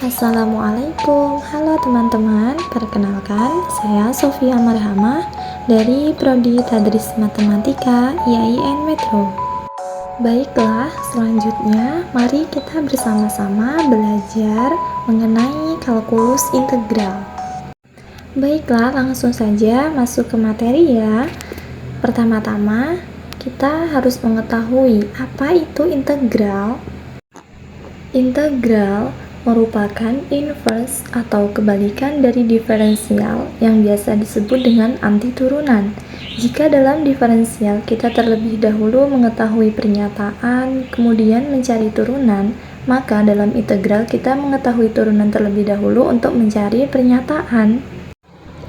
Assalamualaikum, halo teman-teman. Perkenalkan, saya Sofia Marhamah dari Prodi Tadris Matematika IAIN Metro. Baiklah, selanjutnya mari kita bersama-sama belajar mengenai kalkulus integral. Baiklah, langsung saja masuk ke materi ya. Pertama-tama, kita harus mengetahui apa itu integral. Integral merupakan inverse atau kebalikan dari diferensial yang biasa disebut dengan antiturunan. Jika dalam diferensial kita terlebih dahulu mengetahui pernyataan, kemudian mencari turunan, maka dalam integral kita mengetahui turunan terlebih dahulu untuk mencari pernyataan.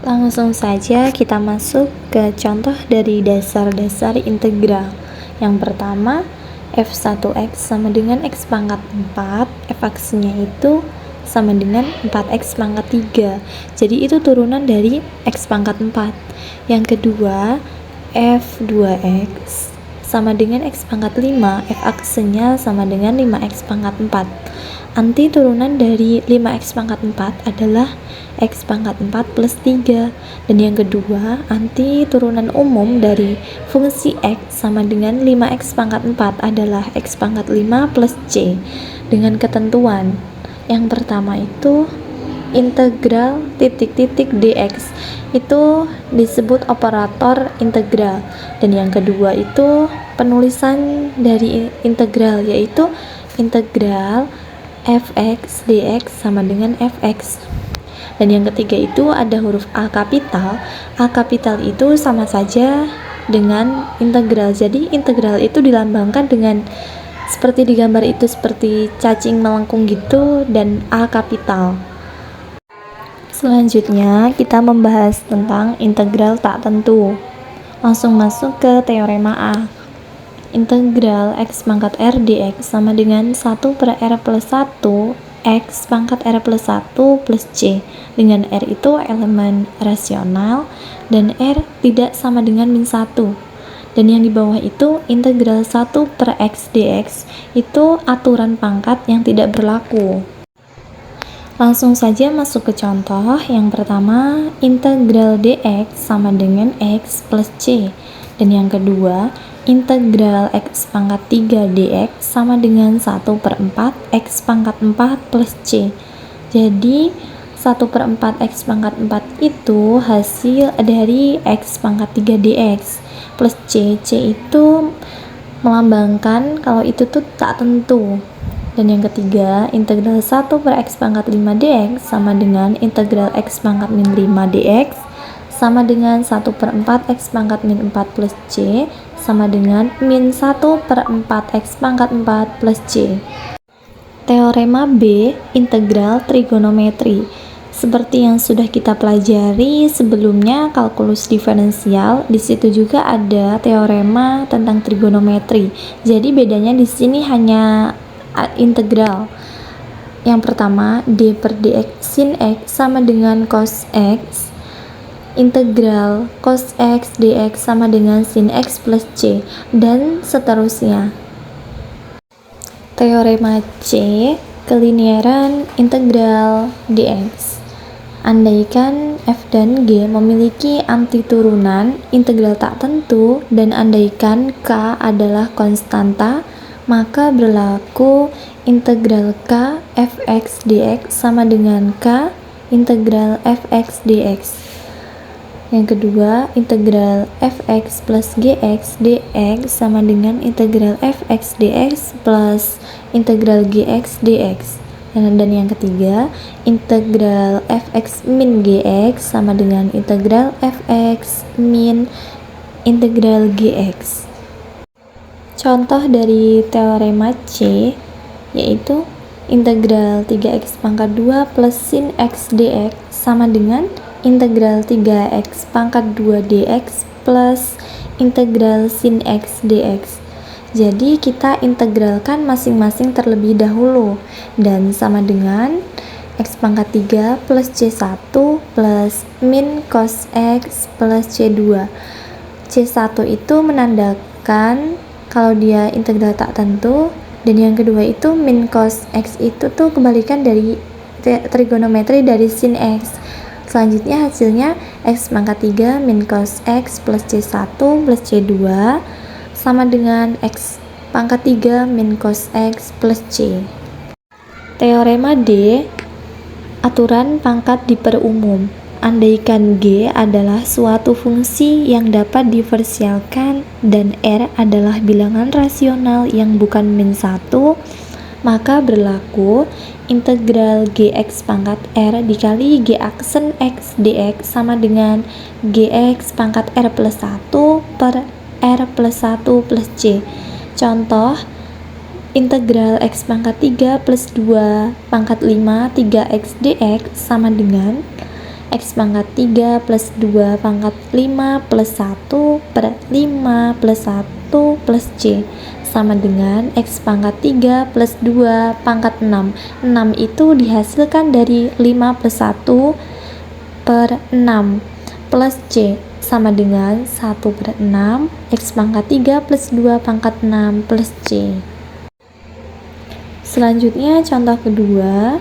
Langsung saja kita masuk ke contoh dari dasar-dasar integral. Yang pertama, f1x sama dengan x pangkat 4, f(x)-nya itu sama dengan 4x pangkat 3. Jadi itu turunan dari x pangkat 4. Yang kedua, f2x sama dengan x pangkat 5, f(x)-nya sama dengan 5x pangkat 4. Anti turunan dari 5x pangkat 4 adalah x pangkat 4 plus 3. Dan yang kedua, anti turunan umum dari fungsi x sama dengan 5x pangkat 4 adalah x pangkat 5 plus c. Dengan ketentuan, yang pertama itu integral titik-titik dx itu disebut operator integral. Dan yang kedua itu penulisan dari integral, yaitu integral fx dx sama dengan fx. Dan yang ketiga itu ada huruf A kapital. A kapital itu sama saja dengan integral. Jadi integral itu dilambangkan dengan seperti di gambar itu, seperti cacing melengkung gitu, dan A kapital. Selanjutnya kita membahas tentang integral tak tentu. Langsung masuk ke teorema A. Integral x pangkat r dx sama dengan 1/r plus 1 x pangkat r plus 1 plus c, dengan r itu elemen rasional dan r tidak sama dengan min 1. Dan yang di bawah itu integral 1/x dx itu aturan pangkat yang tidak berlaku. Langsung saja masuk ke contoh. Yang pertama, integral dx sama dengan x plus c. Dan yang kedua, integral x pangkat 3 dx sama dengan 1/4 x pangkat 4 plus c. Jadi 1/4 x pangkat 4 itu hasil dari x pangkat 3 dx plus c. C itu melambangkan kalau itu tuh tak tentu. Dan yang ketiga, integral 1/x pangkat 5 dx sama dengan integral x pangkat min 5 dx sama dengan 1/4 x pangkat min 4 plus c sama dengan min 1/4 x pangkat 4 plus c. Teorema B, integral trigonometri. Seperti yang sudah kita pelajari sebelumnya kalkulus diferensial, di situ juga ada teorema tentang trigonometri. Jadi bedanya di sini hanya integral. Yang pertama, d per dx sin x sama dengan cos x. Integral cos x dx sama dengan sin x plus c, dan seterusnya. Teorema C, kelinieran integral dx. Andaikan f dan g memiliki antiturunan integral tak tentu dan andaikan k adalah konstanta, maka berlaku integral k fx dx sama dengan k integral fx dx. Yang kedua, integral fx plus gx dx sama dengan integral fx dx plus integral gx dx. Dan yang ketiga, integral fx min gx sama dengan integral fx min integral gx. Contoh dari teorema C yaitu integral 3x pangkat 2 plus sin x dx sama dengan integral 3x pangkat 2 dx plus integral sin x dx. Jadi kita integralkan masing-masing terlebih dahulu, dan sama dengan x pangkat 3 plus c1 plus min cos x plus c2. C1 itu menandakan kalau dia integral tak tentu, dan yang kedua itu min cos x itu tuh kebalikan dari trigonometri dari sin X. Selanjutnya hasilnya X pangkat 3 min cos X plus C1 plus C2 sama dengan X pangkat 3 min cos X plus C. Teorema D, aturan pangkat diperumum. Andaikan G adalah suatu fungsi yang dapat diferensialkan dan R adalah bilangan rasional yang bukan min 1, maka berlaku integral Gx pangkat R dikali G aksen X dx sama dengan Gx pangkat R plus 1 per R plus 1 plus C. Contoh, integral X pangkat 3 plus 2 pangkat 5 3x dx sama dengan X pangkat 3 plus 2 pangkat 5 plus 1 per 5 plus 1 plus C sama dengan X pangkat 3 plus 2 pangkat 6. 6 itu dihasilkan dari 5 plus 1 per 6 plus C sama dengan 1 per 6 X pangkat 3 plus 2 pangkat 6 plus C. Selanjutnya contoh kedua,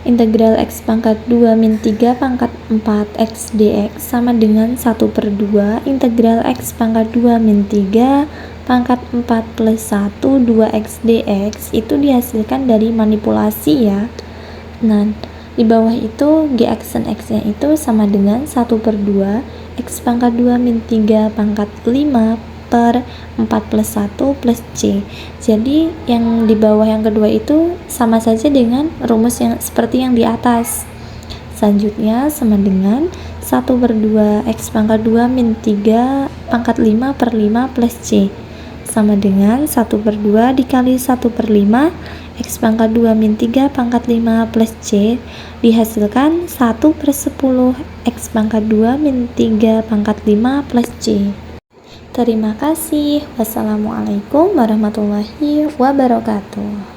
integral X pangkat 2 min 3 pangkat 4 X dx sama dengan 1 per 2 integral X pangkat 2 min 3 pangkat 4 plus 1 2x dx itu dihasilkan dari manipulasi ya. Nah, di bawah itu G aksen X nya itu sama dengan 1 per 2 X pangkat 2 min 3 pangkat 5 per 4 plus 1 plus C. Jadi yang di bawah yang kedua itu sama saja dengan rumus yang seperti yang di atas. Selanjutnya sama dengan 1 per 2 X pangkat 2 min 3 pangkat 5 per 5 plus C sama dengan 1 per 2 dikali 1 per 5 X pangkat 2 min 3 pangkat 5 plus C dihasilkan 1 per 10 X pangkat 2 min 3 pangkat 5 plus C. Terima kasih. Wassalamualaikum warahmatullahi wabarakatuh.